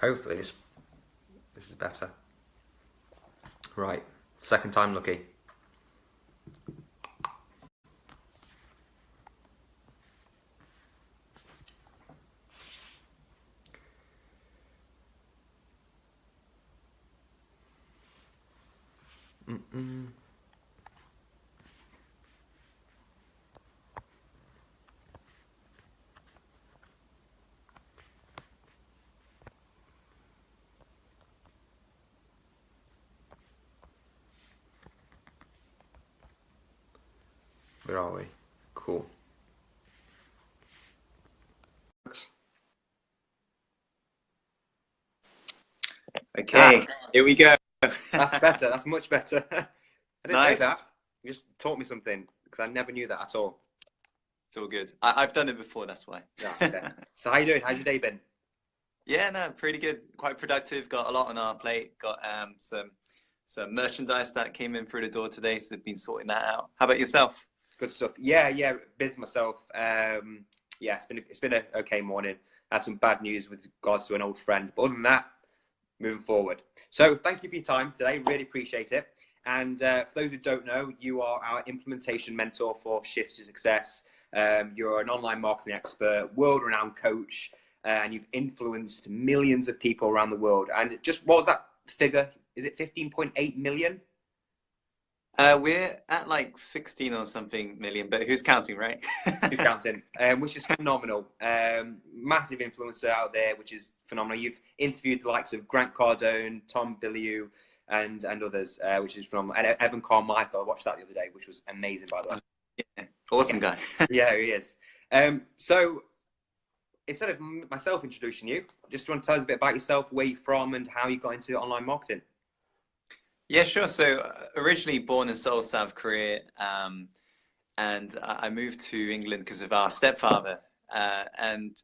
Hopefully this is better. Right, second time lucky. Where are we? Cool. Okay, here we go. That's better. That's much better. I didn't know that. Nice. You just taught me something because I never knew that at all. It's all good. I've done it before, that's why. Yeah, okay. So how you doing? How's your day been? Yeah, no, pretty good. Quite productive. Got a lot on our plate. Got some merchandise that came in through the door today, so I've been sorting that out. How about yourself? Good stuff. Yeah, busy myself. Yeah, it's been a okay morning. I had some bad news with regards to an old friend, but other than that, moving forward. So thank you for your time today. Really appreciate it. And for those who don't know, you are our implementation mentor for Shifts to Success. You're an online marketing expert, world-renowned coach, and you've influenced millions of people around the world. And just what was that figure? Is it 15.8 million? We're at like 16 or something million, but who's counting, right? Who's counting? Which is phenomenal. Massive influencer out there, which is phenomenal. You've interviewed the likes of Grant Cardone, Tom Bilyeu, and others, which is from Evan Carmichael. I watched that the other day, which was amazing, by the way. Yeah, awesome guy. Yeah, he is. So instead of myself introducing you, just want to tell us a bit about yourself, where you're from, and how you got into online marketing. Yeah, sure. So originally born in Seoul, South Korea, and I moved to England because of our stepfather. And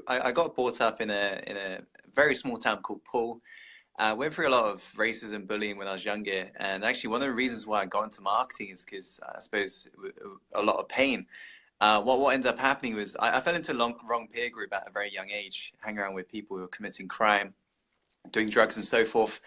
I got brought up in a very small town called Poole. Went through a lot of racism, bullying when I was younger, and actually one of the reasons why I got into marketing is because I suppose a lot of pain. What ended up happening was I fell into a wrong peer group at a very young age, hanging around with people who were committing crime, doing drugs, and so forth.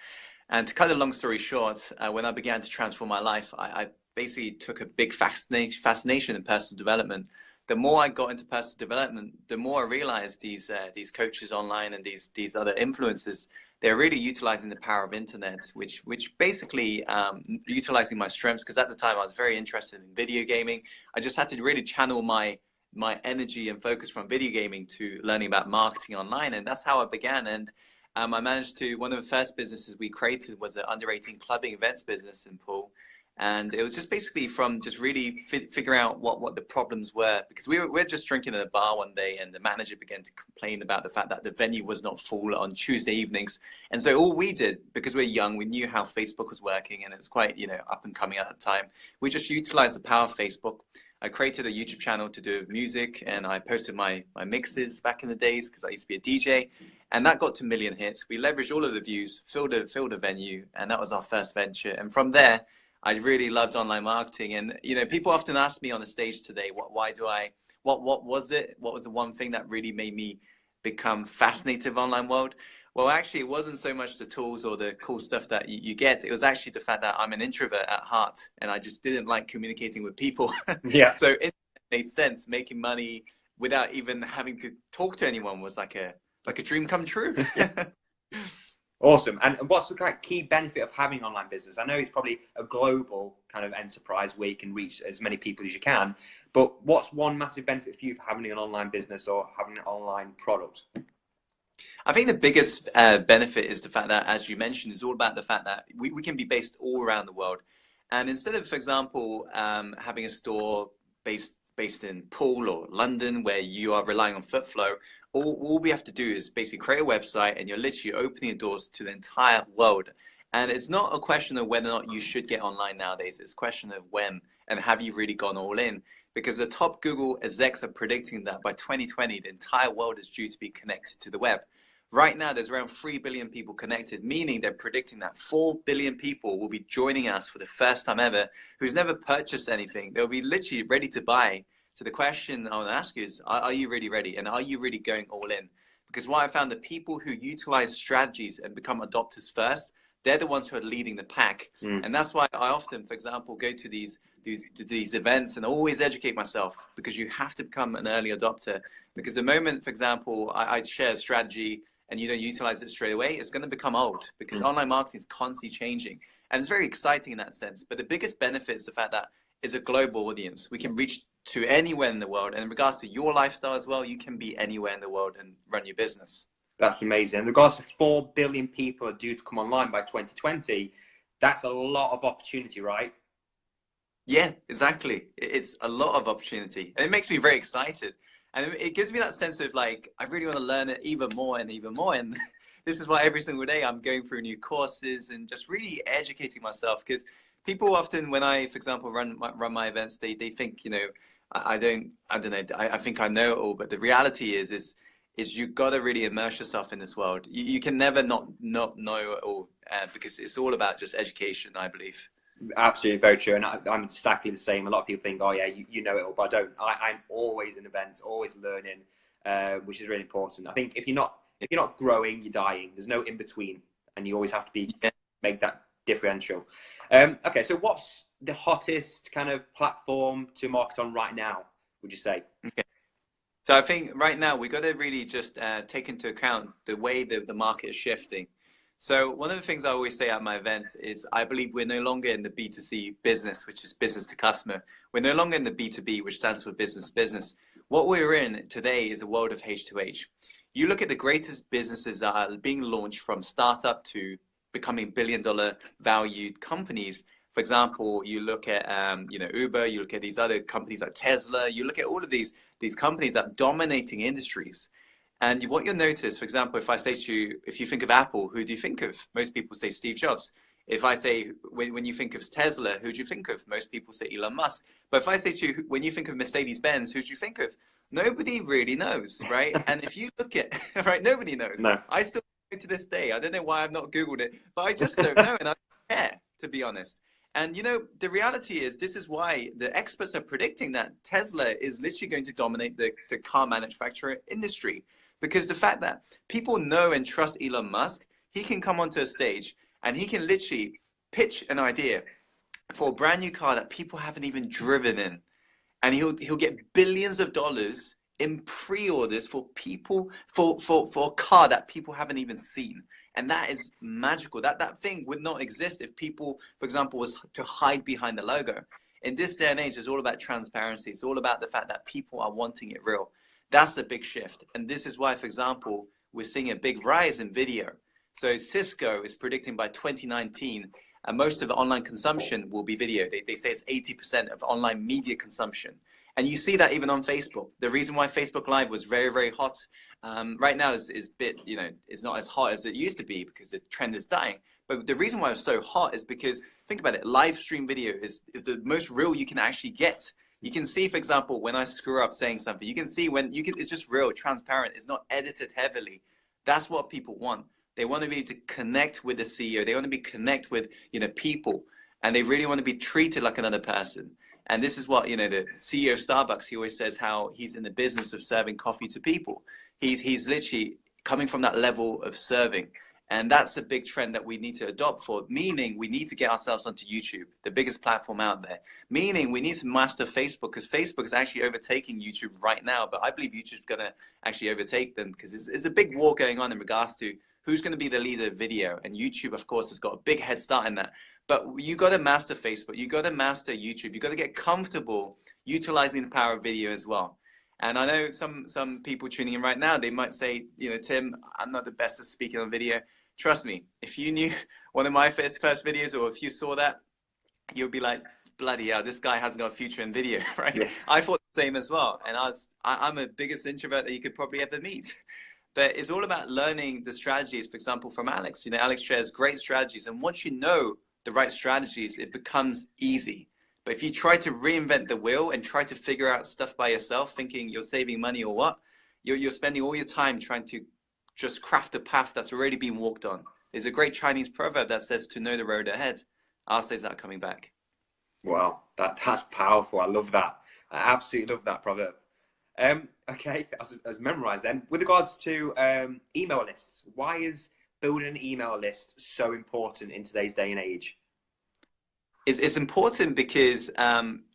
And to cut a long story short, when I began to transform my life, I basically took a big fascination in personal development. The more I got into personal development, the more I realized these coaches online and these other influencers, they're really utilizing the power of internet, which basically utilizing my strengths, because at the time I was very interested in video gaming. I just had to really channel my energy and focus from video gaming to learning about marketing online, and that's how I began. And I managed to, one of the first businesses we created was an under 18 clubbing events business in Poole. And it was just basically from just really figuring out what the problems were, because we were just drinking in a bar one day, and the manager began to complain about the fact that the venue was not full on Tuesday evenings. And so all we did, because we're young, we knew how Facebook was working, and it was quite, up and coming at the time. We just utilized the power of Facebook. I created a YouTube channel to do music, and I posted my mixes back in the days because I used to be a DJ, and that got to 1 million hits. We leveraged all of the views, filled a venue, and that was our first venture. And from there, I really loved online marketing. And people often ask me on the stage today, what was it? What was the one thing that really made me become fascinated with the online world? Well, actually, it wasn't so much the tools or the cool stuff that you get. It was actually the fact that I'm an introvert at heart, and I just didn't like communicating with people. Yeah. So it made sense. Making money without even having to talk to anyone was like a dream come true. Awesome. And what's the kind of key benefit of having an online business? I know it's probably a global kind of enterprise where you can reach as many people as you can, but what's one massive benefit for you for having an online business or having an online product? I think the biggest benefit is the fact that, as you mentioned, it's all about the fact that we can be based all around the world. And instead of, for example, having a store based in Poole or London, where you are relying on foot flow, all we have to do is basically create a website, and you're literally opening the doors to the entire world. And it's not a question of whether or not you should get online nowadays. It's a question of when, and have you really gone all in? Because the top Google execs are predicting that by 2020, the entire world is due to be connected to the web. Right now, there's around 3 billion people connected, meaning they're predicting that 4 billion people will be joining us for the first time ever, who's never purchased anything. They'll be literally ready to buy. So the question I want to ask you is, are you really ready? And are you really going all in? Because what I found, the people who utilize strategies and become adopters first, they're the ones who are leading the pack. And that's why I often, for example, go to these events and always educate myself, because you have to become an early adopter. Because the moment, for example, I share a strategy and you don't utilize it straight away, it's going to become old, because online marketing is constantly changing. And it's very exciting in that sense. But the biggest benefit is the fact that it's a global audience. We can reach to anywhere in the world. And in regards to your lifestyle as well, you can be anywhere in the world and run your business. That's amazing. In regards to 4 billion people are due to come online by 2020, that's a lot of opportunity, right? Yeah, exactly. It's a lot of opportunity. And it makes me very excited. And it gives me that sense of like, I really want to learn it even more and even more. And this is why every single day I'm going through new courses and just really educating myself. Because people often, when I, for example, run my events, they think, you know, I don't know, I think I know it all. But the reality is you've got to really immerse yourself in this world. You can never not know it all, because it's all about just education, I believe. Absolutely, very true. And I'm exactly the same. A lot of people think, oh yeah, you know it all, but I don't. I'm always in events, always learning, which is really important. I think if you're not growing, you're dying. There's no in between, and you always have to be make that differential. Okay, so what's the hottest kind of platform to market on right now, would you say? Okay. So I think right now we got to really just take into account the way the market is shifting. So one of the things I always say at my events is I believe we're no longer in the B2C business, which is business to customer. We're no longer in the B2B, which stands for business to business. What we're in today is a world of H2H. You look at the greatest businesses that are being launched, from startup to becoming billion-dollar valued companies. For example, you look at Uber, you look at these other companies like Tesla, you look at all of these companies that are dominating industries. And what you'll notice, for example, if I say to you, if you think of Apple, who do you think of? Most people say Steve Jobs. If I say, when you think of Tesla, who do you think of? Most people say Elon Musk. But if I say to you, when you think of Mercedes-Benz, who do you think of? Nobody really knows, right? And if you look at, right, nobody knows. No. I still, to this day, I don't know why I've not Googled it, but I just don't know, and I don't care, to be honest. And you know, the reality is, this is why the experts are predicting that Tesla is literally going to dominate the car manufacturer industry. Because the fact that people know and trust Elon Musk, he can come onto a stage and he can literally pitch an idea for a brand new car that people haven't even driven in. And he'll get billions of dollars in pre-orders for people, for a car that people haven't even seen. And that is magical. That thing would not exist if people, for example, was to hide behind the logo. In this day and age, it's all about transparency. It's all about the fact that people are wanting it real. That's a big shift. And this is why, for example, we're seeing a big rise in video. So Cisco is predicting by 2019, most of the online consumption will be video. They say it's 80% of online media consumption. And you see that even on Facebook. The reason why Facebook Live was very, very hot right now is bit, you know, it's not as hot as it used to be because the trend is dying. But the reason why it's so hot is because, think about it, live stream video is the most real you can actually get. You can see, for example, when I screw up saying something, you can see it's just real, transparent. It's not edited heavily. That's what people want. They want to be able to connect with the CEO. They want to connect with, you know, people, and they really want to be treated like another person. And this is what, you know, the CEO of Starbucks, he always says how he's in the business of serving coffee to people. He's literally coming from that level of serving. And that's the big trend that we need to adopt for, meaning we need to get ourselves onto YouTube, the biggest platform out there. Meaning we need to master Facebook, because Facebook is actually overtaking YouTube right now. But I believe YouTube's going to actually overtake them, because it's a big war going on in regards to who's going to be the leader of video. And YouTube, of course, has got a big head start in that. But you got to master Facebook. You got to master YouTube. You got to get comfortable utilizing the power of video as well. And I know some people tuning in right now, they might say, you know, Tim, I'm not the best at speaking on video. Trust me, if you knew one of my first videos, or if you saw that, you'll be like, bloody hell, this guy hasn't got a future in video, right? Yeah. I thought the same as well. And I'm a biggest introvert that you could probably ever meet. But it's all about learning the strategies, for example, from Alex. You know, Alex shares great strategies. And once you know the right strategies, it becomes easy. But if you try to reinvent the wheel and try to figure out stuff by yourself, thinking you're saving money or what, you're spending all your time trying to just craft a path that's already been walked on. There's a great Chinese proverb that says to know the road ahead. I'll say that coming back. Wow, that's powerful. I love that. I absolutely love that proverb. Okay, I was memorized then. With regards to email lists, why is building an email list so important in today's day and age? It's important because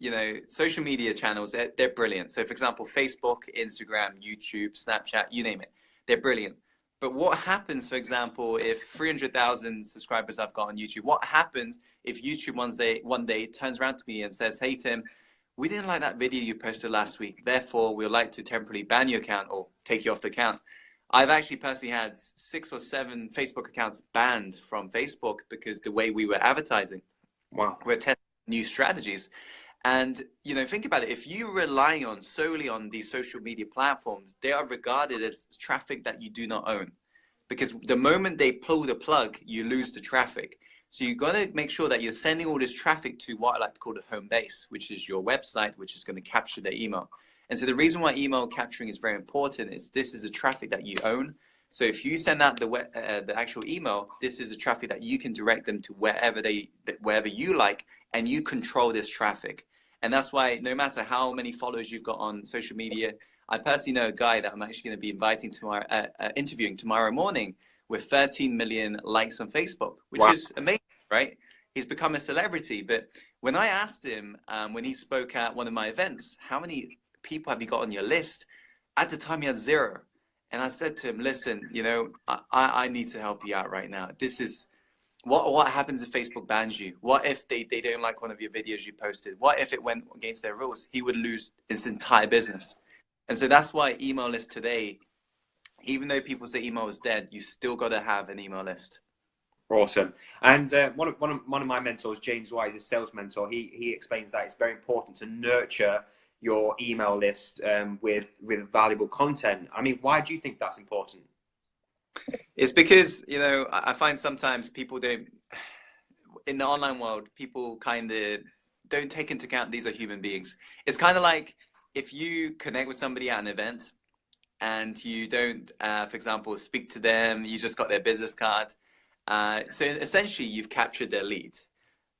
you know, social media channels, they're brilliant. So for example, Facebook, Instagram, YouTube, Snapchat, you name it, they're brilliant. But what happens, for example, if 300,000 subscribers I've got on YouTube, what happens if YouTube one day turns around to me and says, hey Tim, we didn't like that video you posted last week, therefore we'd like to temporarily ban your account or take you off the account. I've actually personally had 6 or 7 Facebook accounts banned from Facebook because the way we were advertising. Wow. We're testing new strategies. And, you know, think about it. If you rely solely on these social media platforms, they are regarded as traffic that you do not own. Because the moment they pull the plug, you lose the traffic. So you've got to make sure that you're sending all this traffic to what I like to call the home base, which is your website, which is going to capture their email. And so the reason why email capturing is very important is this is a traffic that you own. So if you send out the actual email, this is a traffic that you can direct them to wherever you like, and you control this traffic. And that's why no matter how many followers you've got on social media, I personally know a guy that I'm actually going to be inviting tomorrow, interviewing tomorrow morning with 13 million likes on Facebook, which Wow. is amazing, right? He's become a celebrity. But when I asked him, when he spoke at one of my events, how many people have you got on your list? At the time, he had 0. And I said to him, listen, you know, I need to help you out right now. This is what happens if Facebook bans you? What if they don't like one of your videos you posted? What if it went against their rules? He would lose his entire business. And so that's why email list today, even though people say email is dead, you still got to have an email list. Awesome. And one of my mentors, James White, is a sales mentor. He explains that it's very important to nurture your email list with valuable content. I mean, why do you think that's important? It's because, you know, I find sometimes people don't, in the online world, people kind of don't take into account these are human beings. It's kind of like if you connect with somebody at an event and you don't, for example, speak to them, you just got their business card. So essentially you've captured their lead,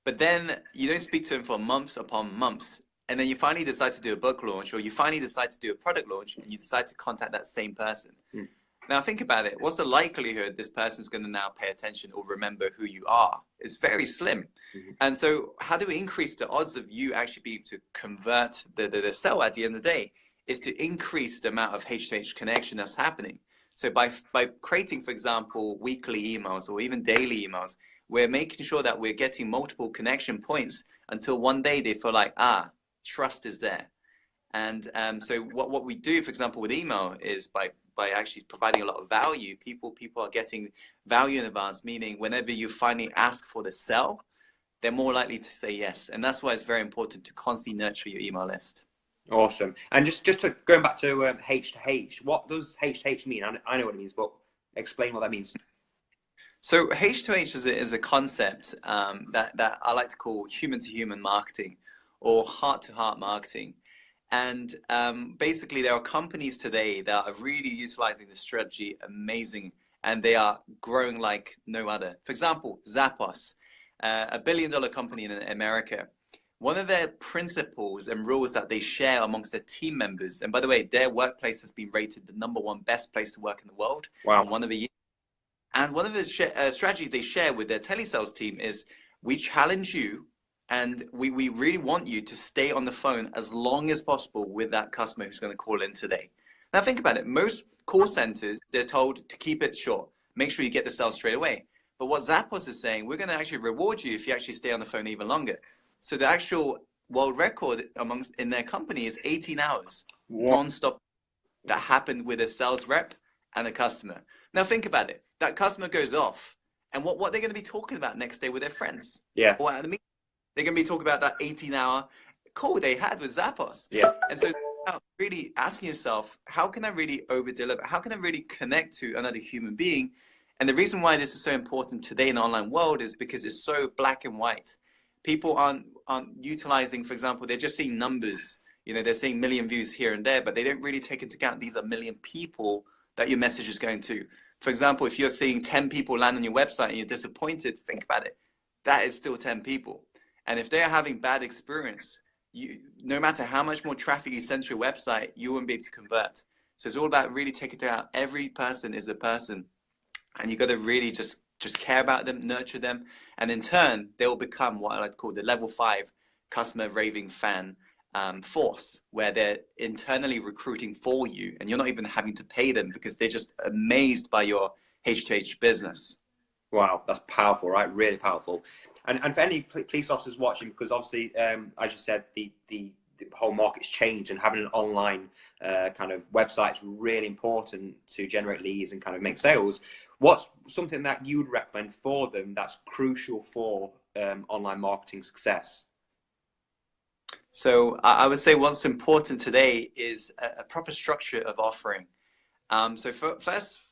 but then you don't speak to them for months upon months. And then you finally decide to do a book launch, or you finally decide to do a product launch, and you decide to contact that same person. Mm. Now think about it. What's the likelihood this person's going to now pay attention or remember who you are? It's very slim. Mm-hmm. And so how do we increase the odds of you actually being able to convert the sale at the end of the day? Is to increase the amount of H2H connection that's happening. So by creating, for example, weekly emails or even daily emails, we're making sure that we're getting multiple connection points until one day they feel like, trust is there. And so what we do, for example, with email is by actually providing a lot of value, people are getting value in advance, meaning whenever you finally ask for the sell, they're more likely to say yes. And that's why it's very important to constantly nurture your email list. Awesome. And just to going back to H2H, what does H2H mean? I know what it means, but explain what that means. So H2H is a concept that I like to call human-to-human marketing or heart-to-heart marketing. And basically, there are companies today that are really utilizing this strategy amazing, and they are growing like no other. For example, Zappos, $1 billion company in America. One of their principles and rules that they share amongst their team members, and by the way, their workplace has been rated the #1 best place to work in the world. Wow. One of the years. And one of the strategies they share with their telesales team is, we challenge you and we really want you to stay on the phone as long as possible with that customer who's going to call in today. Now think about it. Most call centers, they're told to keep it short. Make sure you get the sale straight away. But what Zappos is saying, we're going to actually reward you if you actually stay on the phone even longer. So the actual world record in their company is 18 hours non-stop that happened with a sales rep and a customer. Now think about it. That customer goes off, and what they're going to be talking about next day with their friends. Yeah. Or at the meeting, they're going to be talking about that 18-hour call they had with Zappos. Yeah. And so really asking yourself, how can I really over-deliver? How can I really connect to another human being? And the reason why this is so important today in the online world is because it's so black and white. People aren't utilizing, for example, they're just seeing numbers. You know, they're seeing million views here and there, but they don't really take into account these are million people that your message is going to. For example, if you're seeing 10 people land on your website and you're disappointed, think about it. That is still 10 people. And if they're having bad experience, no matter how much more traffic you send to your website, you won't be able to convert. So it's all about really taking it out. Every person is a person, and you got to really just care about them, nurture them, and in turn, they will become what I like to call the level 5 customer raving fan force, where they're internally recruiting for you, and you're not even having to pay them because they're just amazed by your H2H business. Wow, that's powerful, right? Really powerful. And for any police officers watching, because obviously, as you said, the whole market's changed, and having an online kind of website is really important to generate leads and kind of make sales. What's something that you would recommend for them that's crucial for online marketing success? So I would say what's important today is a proper structure of offering. So first,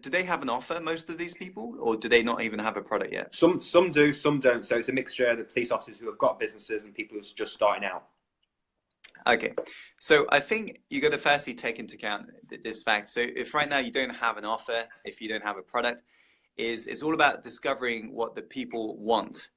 do they have an offer, most of these people, or do they not even have a product yet? Some do, some don't. So it's a mixture of the police officers who have got businesses and people who are just starting out. Okay, so I think you got to firstly take into account this fact. So if right now you don't have an offer, if you don't have a product, it's all about discovering what the people want.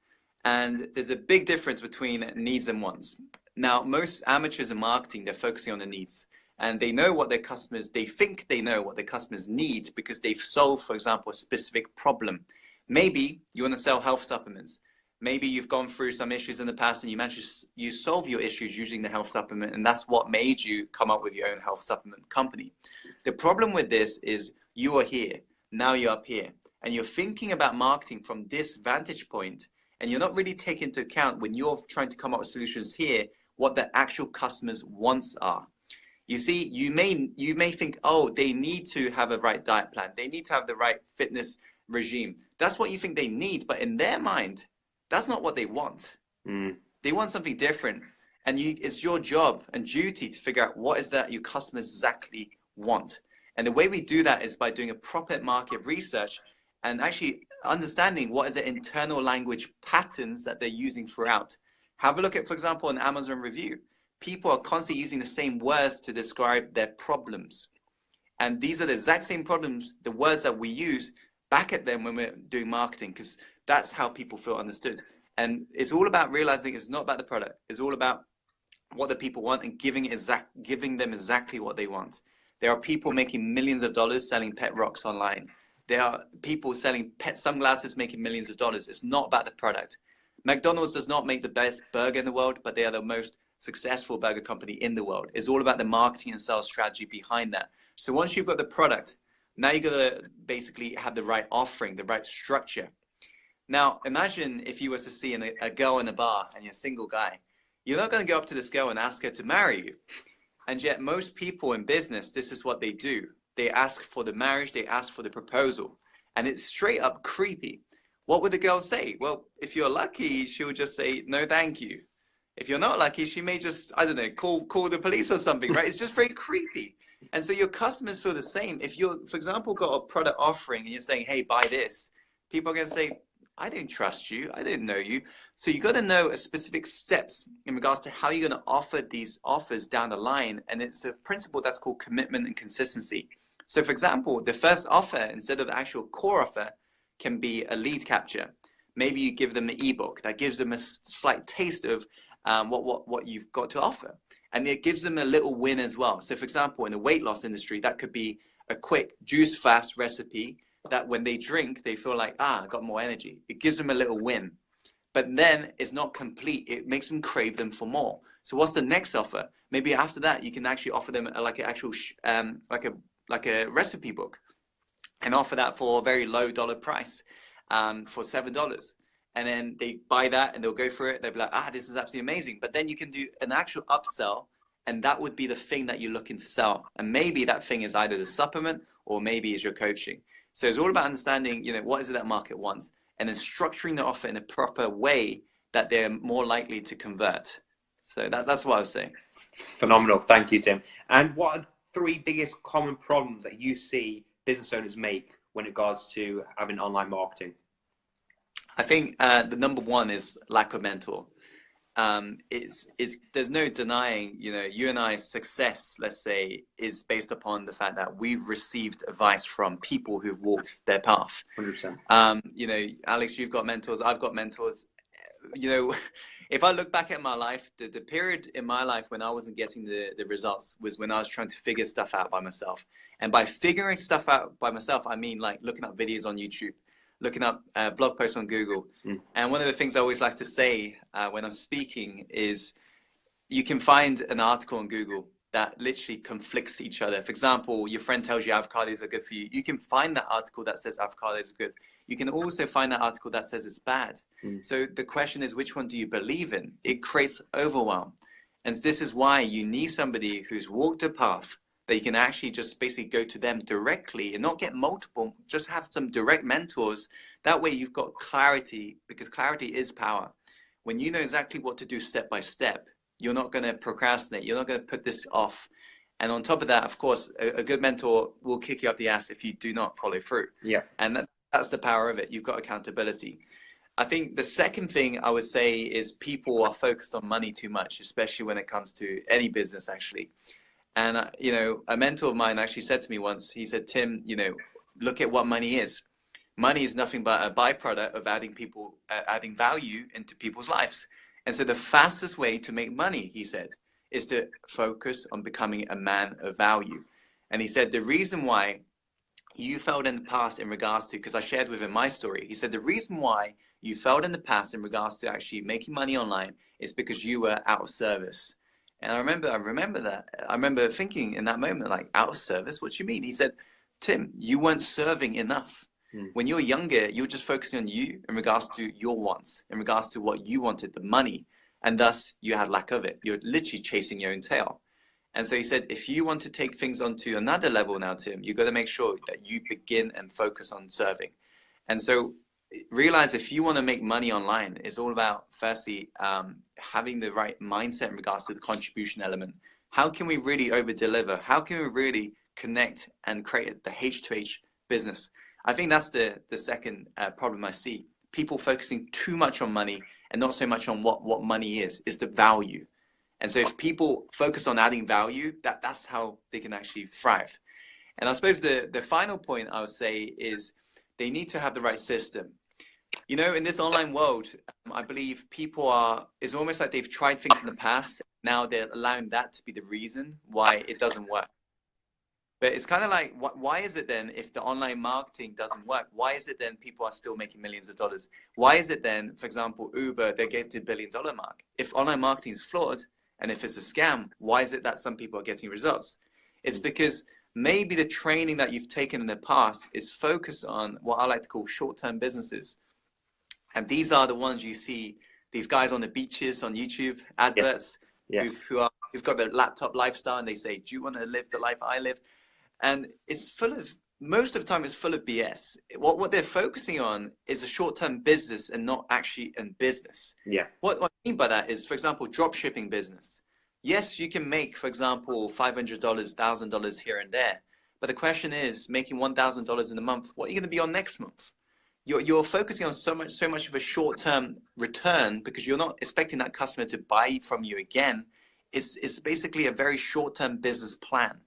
And there's a big difference between needs and wants. Now, most amateurs in marketing, they're focusing on the needs, and they know what their customers, they think they know what their customers need because they've solved, for example, a specific problem. Maybe you want to sell health supplements. Maybe you've gone through some issues in the past and you solve your issues using the health supplement, and that's what made you come up with your own health supplement company. The problem with this is you are here, now you're up here, and you're thinking about marketing from this vantage point, and you're not really taking into account when you're trying to come up with solutions here, what the actual customers' wants are. You see, you may think, oh, they need to have a right diet plan. They need to have the right fitness regime. That's what you think they need, but in their mind, that's not what they want. They want something different. And it's your job and duty to figure out what is that your customers exactly want. And the way we do that is by doing a proper market research and actually understanding what is the internal language patterns that they're using throughout. Have a look at, for example, an Amazon review. People are constantly using the same words to describe their problems. And these are the exact same problems, the words that we use back at them when we're doing marketing, because that's how people feel understood. And it's all about realizing it's not about the product. It's all about what the people want and giving them exactly what they want. There are people making millions of dollars selling pet rocks online. There are people selling pet sunglasses making millions of dollars. It's not about the product. McDonald's does not make the best burger in the world, but they are the most successful burger company in the world. It's all about the marketing and sales strategy behind that. So once you've got the product, now you got to basically have the right offering, the right structure. Now, imagine if you were to see a girl in a bar and you're a single guy. You're not going to go up to this girl and ask her to marry you. And yet most people in business, this is what they do. They ask for the marriage, they ask for the proposal. And it's straight up creepy. What would the girl say? Well, if you're lucky, she'll just say, no, thank you. If you're not lucky, she may just, I don't know, call the police or something, right? It's just very creepy. And so your customers feel the same. If you're, for example, got a product offering and you're saying, hey, buy this, people are going to say, I don't trust you. I didn't know you. So you got to know specific steps in regards to how you're going to offer these offers down the line. And it's a principle that's called commitment and consistency. So for example, the first offer, instead of the actual core offer, can be a lead capture. Maybe you give them an ebook that gives them a slight taste of what you've got to offer. And it gives them a little win as well. So for example, in the weight loss industry, that could be a quick juice fast recipe that when they drink, they feel like, I got more energy. It gives them a little win. But then it's not complete. It makes them crave them for more. So what's the next offer? Maybe after that, you can actually offer them like an actual, like a recipe book and offer that for a very low dollar price for $7. And then they buy that and they'll go for it. They'll be like, this is absolutely amazing. But then you can do an actual upsell, and that would be the thing that you're looking to sell. And maybe that thing is either the supplement or maybe is your coaching. So it's all about understanding, what is it that market wants, and then structuring the offer in a proper way that they're more likely to convert. So that's what I was saying. Phenomenal. Thank you, Tim. And what are the 3 biggest common problems that you see business owners make when it regards to having online marketing? I think the number 1 is lack of mentor. There's no denying, you and I's success, let's say, is based upon the fact that we've received advice from people who've walked their path. 100%. Alex, you've got mentors. I've got mentors. if I look back at my life, the period in my life when I wasn't getting the results was when I was trying to figure stuff out by myself. And by figuring stuff out by myself, I mean like looking up videos on YouTube, looking up blog posts on Google. And one of the things I always like to say when I'm speaking is you can find an article on Google that literally conflicts each other. For example, your friend tells you avocados are good for you. You can find that article that says avocados are good. You can also find that article that says it's bad. So the question is, which one do you believe in? It creates overwhelm. And this is why you need somebody who's walked a path that you can actually just basically go to them directly and not get multiple, just have some direct mentors. That way you've got clarity, because clarity is power. When you know exactly what to do step by step, you're not going to procrastinate. You're not going to put this off. And on top of that, of course, a good mentor will kick you up the ass if you do not follow through. Yeah. And that's the power of it. You've got accountability. I think the second thing I would say is people are focused on money too much, especially when it comes to any business, actually. And, you know, a mentor of mine actually said to me once, he said, Tim, you know, look at what money is. Money is nothing but a byproduct of adding value into people's lives. And so the fastest way to make money, he said, is to focus on becoming a man of value. And he said, the reason why you failed in the past in regards to, because I shared with him my story, he said, the reason why you failed in the past in regards to actually making money online is because you were out of service. And I remember that. I remember thinking in that moment, like, out of service? What do you mean? He said, Tim, you weren't serving enough. When you were younger, you were just focusing on you in regards to your wants, in regards to what you wanted, the money, and thus you had lack of it. You're literally chasing your own tail. And so he said, if you want to take things onto another level now, Tim, you've got to make sure that you begin and focus on serving. And so realize if you want to make money online, it's all about, firstly, having the right mindset in regards to the contribution element. How can we really over deliver? How can we really connect and create the H2H business? I think that's the second problem I see. People focusing too much on money and not so much on what money is the value. And so if people focus on adding value, that's how they can actually thrive. And I suppose the final point I would say is they need to have the right system. You know, in this online world, I believe it's almost like they've tried things in the past. Now they're allowing that to be the reason why it doesn't work. But it's kind of like, why is it then, if the online marketing doesn't work, why is it then people are still making millions of dollars? Why is it then, for example, Uber, they're getting to $1 billion mark? If online marketing is flawed, and if it's a scam, why is it that some people are getting results? It's because maybe the training that you've taken in the past is focused on what I like to call short-term businesses. And these are the ones you see, these guys on the beaches on YouTube, adverts, who've got the laptop lifestyle, and they say, do you want to live the life I live? And it's full of, most of the time it's full of BS. What they're focusing on is a short-term business and not actually in business. Yeah. What I mean by that is, for example, drop shipping business. Yes, you can make, for example, $500, $1,000 here and there. But the question is, making $1,000 in a month, what are you going to be on next month? You're focusing on so much of a short-term return because you're not expecting that customer to buy from you again. It's basically a very short-term business plan.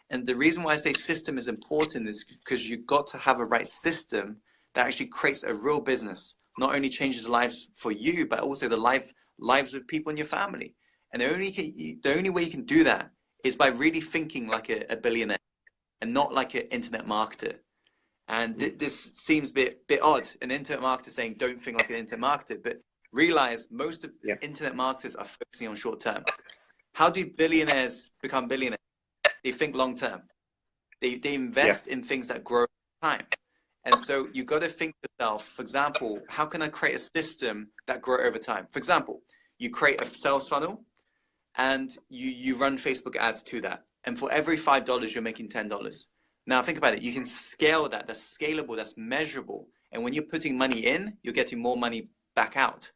And the reason why I say system is important is because you've got to have a right system that actually creates a real business, not only changes lives for you, but also the lives of people in your family. And the only way you can do that is by really thinking like a billionaire and not like an internet marketer. And this seems a bit odd, an internet marketer saying, don't think like an internet marketer, but realize most of internet marketers are focusing on short term. How do billionaires become billionaires? They think long term. They invest in things that grow over time. And so you got to think to yourself, for example, how can I create a system that grow over time? For example, you create a sales funnel and you run Facebook ads to that. And for every $5, you're making $10. Now think about it. You can scale that. That's scalable. That's measurable. And when you're putting money in, you're getting more money back out.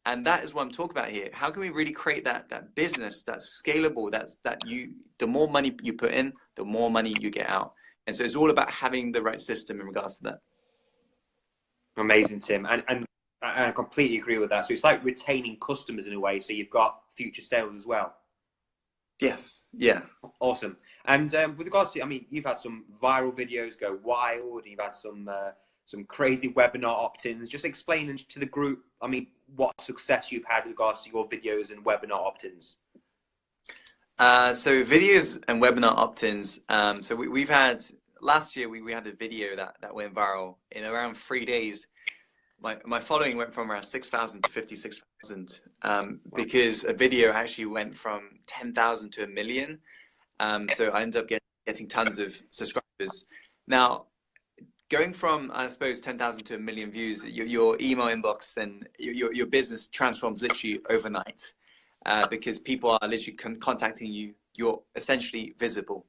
And that is what I'm talking about here. How can we really create that business that's scalable? The more money you put in, the more money you get out. And so it's all about having the right system in regards to that. Amazing, Tim. And I completely agree with that. So it's like retaining customers in a way. So you've got future sales as well. Yes. Yeah. Awesome. And with regards to, I mean, you've had some viral videos go wild. You've had some some crazy webinar opt-ins. Just explaining to the group, I mean, what success you've had with regards to your videos and webinar opt-ins. So videos and webinar opt-ins. So we've had, last year we had a video that went viral in around 3 days. My following went from around 6,000 to 56,000 because a video actually went from 10,000 to 1 million. So I ended up getting tons of subscribers. Now, going from, I suppose, 10,000 to 1 million views, your email inbox and your business transforms literally overnight because people are literally contacting you. You're essentially visible.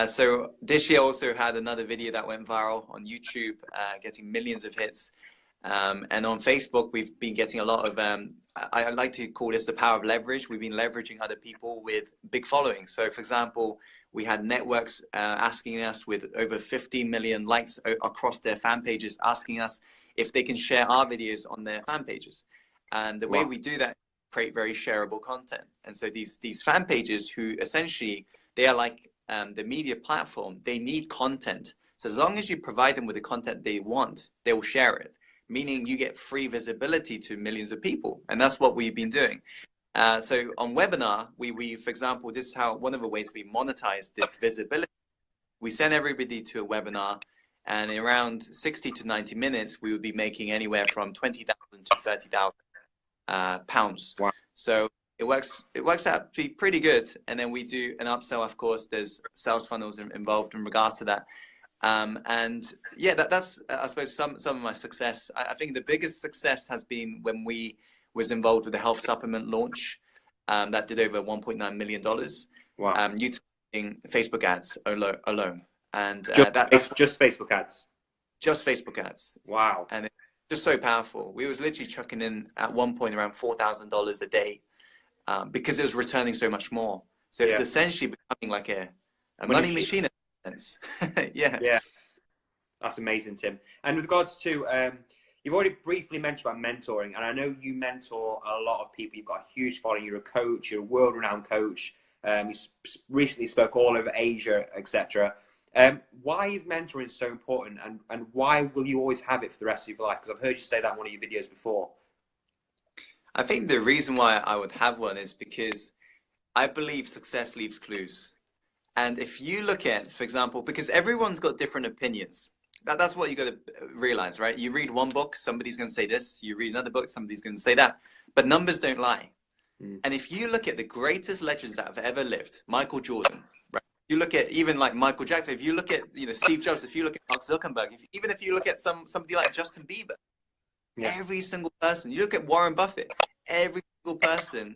So this year also had another video that went viral on YouTube, getting millions of hits. And on Facebook, we've been getting a lot of, I like to call this the power of leverage. We've been leveraging other people with big followings. So for example, we had networks asking us with over 15 million likes across their fan pages, asking us if they can share our videos on their fan pages. And the way we do that, create very shareable content. And so these fan pages, who essentially, they are like the media platform, they need content. So as long as you provide them with the content they want, they will share it, meaning you get free visibility to millions of people. And that's what we've been doing. So on webinar, we, for example, this is how one of the ways we monetize this visibility. We send everybody to a webinar, and in around 60 to 90 minutes, we would be making anywhere from 20,000 to 30,000 pounds. Wow. So it works out to be pretty good. And then we do an upsell. Of course, there's sales funnels involved in regards to that. And yeah, that's I suppose some of my success. I think the biggest success has been when we was involved with the health supplement launch that did over $1.9 million. Wow. Utilizing Facebook ads alone. And just Facebook ads. Just Facebook ads. Wow. And it's just so powerful. We was literally chucking in at one point around $4,000 a day because it was returning so much more. So it's essentially becoming like a money machine in a sense. Yeah. That's amazing, Tim. And with regards to, you've already briefly mentioned about mentoring, and I know you mentor a lot of people. You've got a huge following. You're a coach. You're a world-renowned coach. You recently spoke all over Asia, etc. Why is mentoring so important, and why will you always have it for the rest of your life? Because I've heard you say that in one of your videos before. I think the reason why I would have one is because I believe success leaves clues. And if you look at, for example, because everyone's got different opinions. That's what you got to realize, right? You read one book, somebody's going to say this. You read another book, somebody's going to say that. But numbers don't lie. And if you look at the greatest legends that have ever lived, Michael Jordan, right? You look at even like Michael Jackson. If you look at Steve Jobs, if you look at Mark Zuckerberg, even if you look at somebody like Justin Bieber, every single person. You look at Warren Buffett. Every single person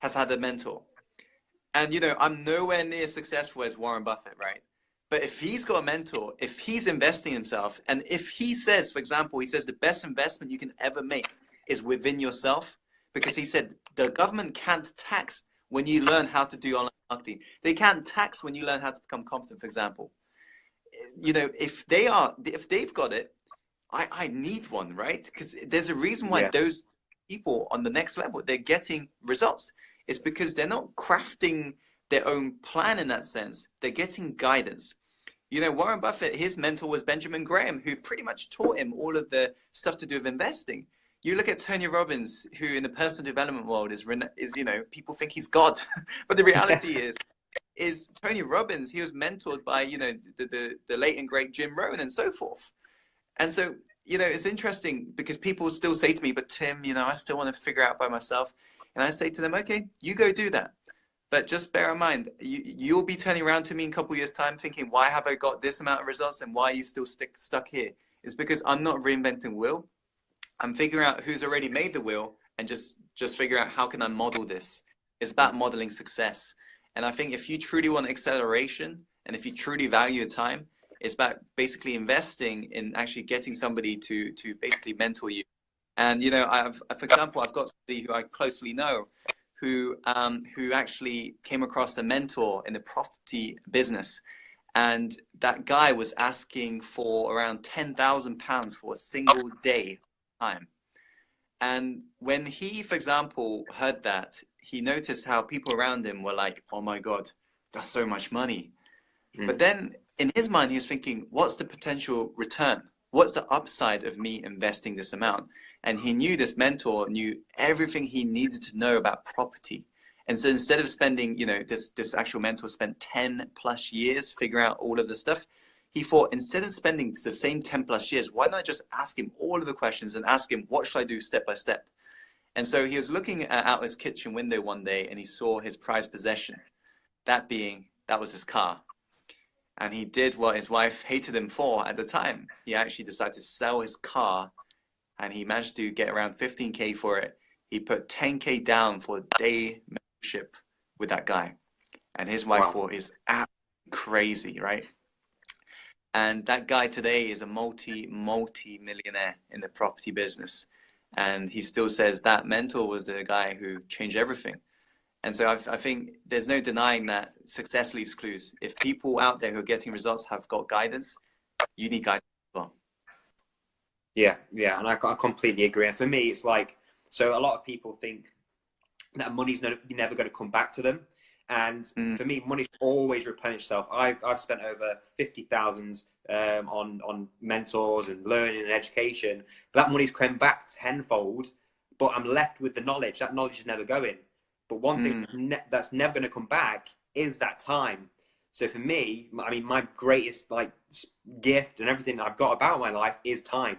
has had a mentor. And I'm nowhere near successful as Warren Buffett, right? But if he's got a mentor, if he's investing in himself, and if he says, for example, he says the best investment you can ever make is within yourself, because he said the government can't tax when you learn how to do online marketing. They can't tax when you learn how to become confident, for example. If they've got it, I need one, right? Because there's a reason why those people on the next level, they're getting results. It's because they're not crafting their own plan in that sense. They're getting guidance. Warren Buffett, his mentor was Benjamin Graham, who pretty much taught him all of the stuff to do with investing. You look at Tony Robbins, who in the personal development world is people think he's God. But the reality is Tony Robbins, he was mentored by, the late and great Jim Rohn and so forth. And so, it's interesting because people still say to me, but Tim, I still want to figure out by myself. And I say to them, okay, you go do that. But just bear in mind, you'll be turning around to me in a couple of years' time thinking, why have I got this amount of results and why are you still stuck here? It's because I'm not reinventing the wheel. I'm figuring out who's already made the wheel and just figure out how can I model this. It's about modeling success. And I think if you truly want acceleration and if you truly value your time, it's about basically investing in actually getting somebody to basically mentor you. And, for example, I've got somebody who I closely know who actually came across a mentor in the property business. And that guy was asking for around £10,000 for a single day time. And when he, for example, heard that, he noticed how people around him were like, oh my God, that's so much money. But then in his mind, he was thinking, what's the potential return? what's the upside of me investing this amount? And he knew, this mentor knew everything he needed to know about property. And so instead of spending, this actual mentor spent 10 plus years figuring out all of this stuff, he thought, instead of spending the same 10 plus years, why not just ask him all of the questions and ask him, what should I do step by step? And so he was looking out his kitchen window one day and he saw his prized possession, that was his car. And he did what his wife hated him for at the time. He actually decided to sell his car, and he managed to get around 15K for it. He put 10K down for a day membership with that guy. And his wife thought, is absolutely crazy, right? And that guy today is a multi-millionaire in the property business. And he still says that mentor was the guy who changed everything. And so I think there's no denying that success leaves clues. If people out there who are getting results have got guidance, you need guidance as well. Yeah, and I completely agree. And for me, it's like, so a lot of people think that money's never going to come back to them. And for me, money's always replenish itself. I've spent over 50,000 on mentors and learning and education. That money's come back tenfold, but I'm left with the knowledge. That knowledge is never going. But one thing that's never going to come back is that time. So for me, I mean, my greatest gift and everything I've got about my life is time.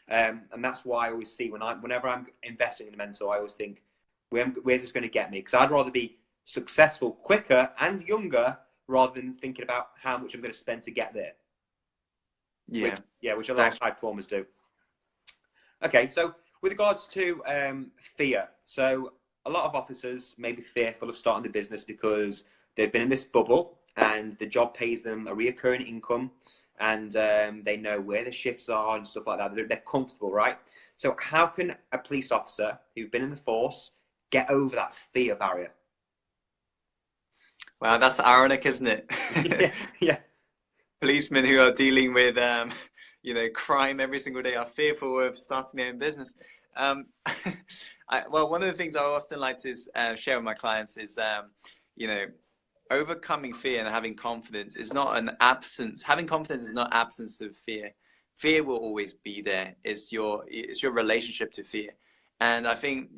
And that's why I always see whenever I'm investing in a mentor, I always think, where's this going to get me? Because I'd rather be successful quicker and younger rather than thinking about how much I'm going to spend to get there. Which a lot of high performers do. Okay, so with regards to fear, so a lot of officers may be fearful of starting the business because they've been in this bubble and the job pays them a reoccurring income, and they know where the shifts are and stuff like that. They're comfortable, right? So how can a police officer who's been in the force get over that fear barrier? Wow, that's ironic, isn't it? Yeah. Policemen who are dealing with, crime every single day are fearful of starting their own business. Well, one of the things I often like to share with my clients is, overcoming fear and having confidence is not an absence. Having confidence is not absence of fear. Fear will always be there. It's your relationship to fear. And I think,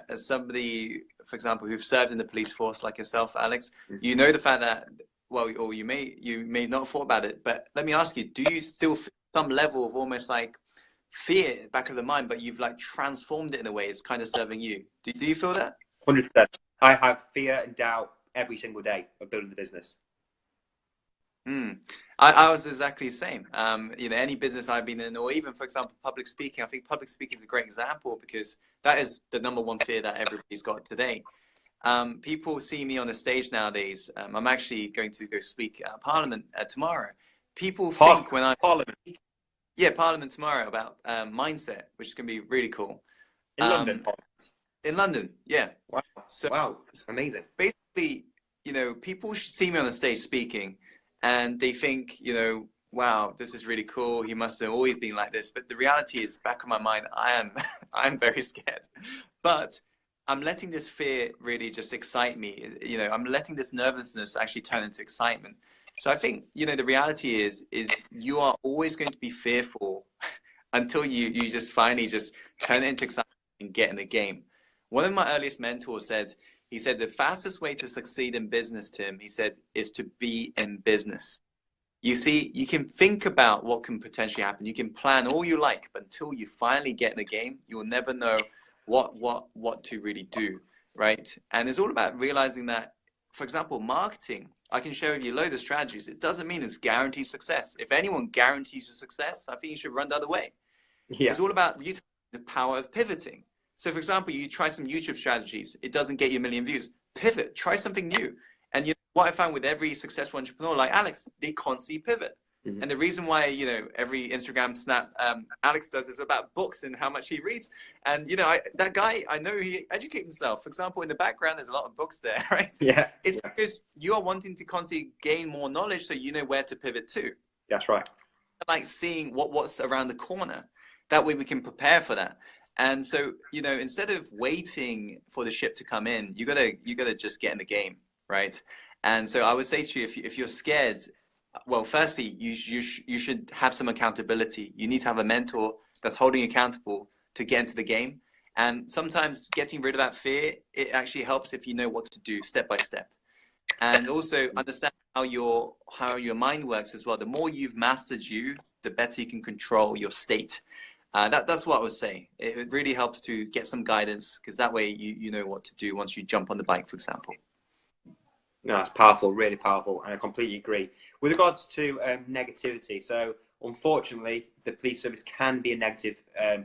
as somebody, for example, who've served in the police force like yourself, Alex, you know the fact that, well, or you may not have thought about it, but let me ask you, do you still feel some level of almost like fear back of the mind, but you've transformed it in a way it's kind of serving you? Do you feel that? 100%. I have fear and doubt every single day of building the business. I was exactly the same. Any business I've been in, or even, for example, public speaking, I think public speaking is a great example because that is the number one fear that everybody's got today. People see me on the stage nowadays. I'm actually going to go speak at Parliament tomorrow. People think when I... Parliament? Yeah, Parliament tomorrow about mindset, which is going to be really cool. In London? In London, yeah. Wow. So, wow, amazing. Basically, people see me on the stage speaking and they think, wow, this is really cool. He must have always been like this. But the reality is, back of my mind, I'm very scared. But I'm letting this fear really just excite me. I'm letting this nervousness actually turn into excitement. So I think, the reality is you are always going to be fearful until you just finally just turn it into excitement and get in the game. One of my earliest mentors said, the fastest way to succeed in business, Tim, he said, is to be in business. You see, you can think about what can potentially happen. You can plan all you like, but until you finally get in the game, you will never know what to really do, right? And it's all about realizing that, for example, marketing, I can share with you a load of strategies. It doesn't mean it's guaranteed success. If anyone guarantees you success, I think you should run the other way. Yeah. It's all about the power of pivoting. So, for example, you try some YouTube strategies. It doesn't get you a million views. Pivot. Try something new. And what I found with every successful entrepreneur like Alex, they constantly pivot. Mm-hmm. And the reason why, every Instagram snap Alex does is about books and how much he reads. And, that guy, I know he educates himself. For example, in the background, there's a lot of books there, right? Yeah. It's because you are wanting to constantly gain more knowledge so you know where to pivot to. That's right. Like seeing what's around the corner. That way we can prepare for that. And so, instead of waiting for the ship to come in, you gotta just get in the game, right? And so I would say to you, if you're scared, well, firstly, you should have some accountability. You need to have a mentor that's holding you accountable to get into the game. And sometimes getting rid of that fear, it actually helps if you know what to do step by step. And also understand how your mind works as well. The more you've mastered you, the better you can control your state. That's what I would say. It really helps to get some guidance, because that way you know what to do once you jump on the bike, for example. No, it's powerful, really powerful, and I completely agree. With regards to negativity, so unfortunately, the police service can be a negative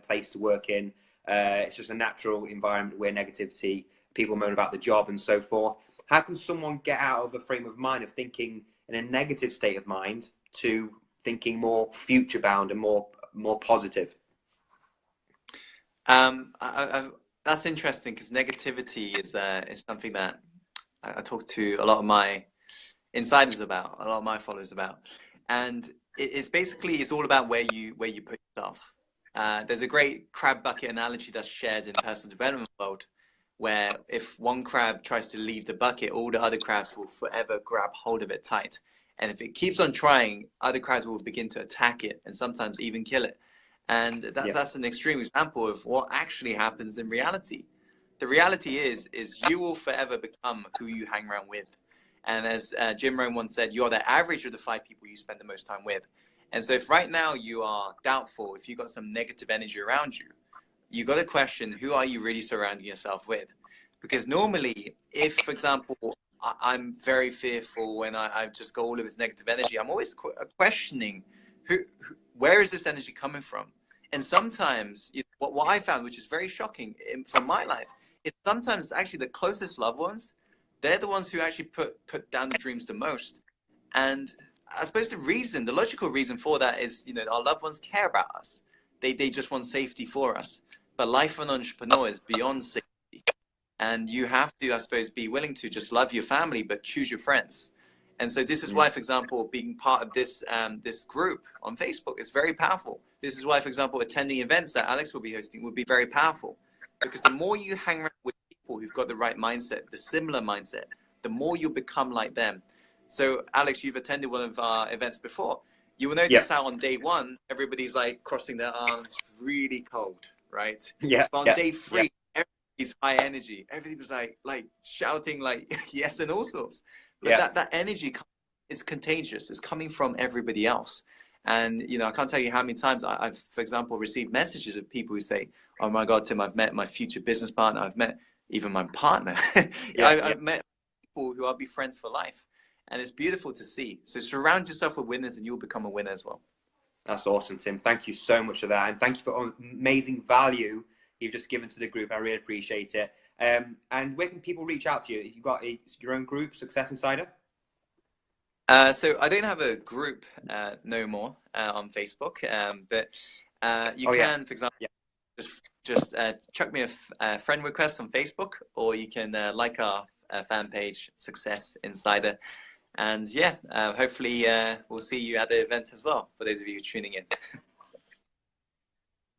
place to work in. It's just a natural environment where negativity, people moan about the job and so forth. How can someone get out of a frame of mind of thinking in a negative state of mind to thinking more future-bound and more positive? That's interesting, because negativity is something that I talk to a lot of my insiders about, a lot of my followers about, and it's all about where you put yourself. There's a great crab bucket analogy that's shared in the personal development world, where if one crab tries to leave the bucket, all the other crabs will forever grab hold of it tight. And if it keeps on trying, other crabs will begin to attack it and sometimes even kill it. And that's an extreme example of what actually happens in reality. The reality is you will forever become who you hang around with. And as Jim Rohn once said, you're the average of the 5 people you spend the most time with. And so if right now you are doubtful, if you've got some negative energy around you, you got to question, who are you really surrounding yourself with? Because normally, if, for example, I'm very fearful when I just got all of this negative energy, I'm always questioning, where is this energy coming from? And sometimes what I found, which is very shocking from my life, is sometimes actually the closest loved ones, they're the ones who actually put down the dreams the most. And I suppose the logical reason for that is, our loved ones care about us. They just want safety for us. But life for an entrepreneur is beyond safety. And you have to, I suppose, be willing to just love your family, but choose your friends. And so this is why, for example, being part of this group on Facebook is very powerful. This is why, for example, attending events that Alex will be hosting would be very powerful. Because the more you hang around with people who've got the right mindset, the similar mindset, the more you'll become like them. So, Alex, you've attended one of our events before. You will notice how on day 1, everybody's like crossing their arms, really cold, right? Yeah. But on day 3, everybody's high energy. Everybody was like shouting like yes and all sorts. But that energy is contagious. It's coming from everybody else. And, I can't tell you how many times I've, for example, received messages of people who say, oh my God, Tim, I've met my future business partner. I've met even my partner. I've met people who I'll be friends for life. And it's beautiful to see. So surround yourself with winners and you'll become a winner as well. That's awesome, Tim. Thank you so much for that. And thank you for all the amazing value you've just given to the group. I really appreciate it. And where can people reach out to you? You've got your own group, Success Insider? So I don't have a group no more on Facebook, but you can, for example, just chuck me a friend request on Facebook, or you can like our fan page, Success Insider. And hopefully we'll see you at the event as well, for those of you tuning in.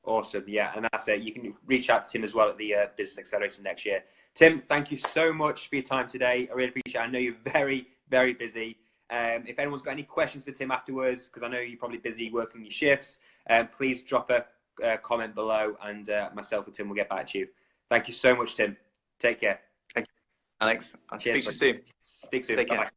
Awesome. Yeah, and that's it. You can reach out to Tim as well at the Business Accelerator next year. Tim, thank you so much for your time today. I really appreciate it. I know you're very, very busy. If anyone's got any questions for Tim afterwards, because I know you're probably busy working your shifts, please drop a comment below, and myself and Tim will get back to you. Thank you so much, Tim. Take care. Thank you, Alex. I'll speak to you soon. Speak soon. Take care. Bye-bye.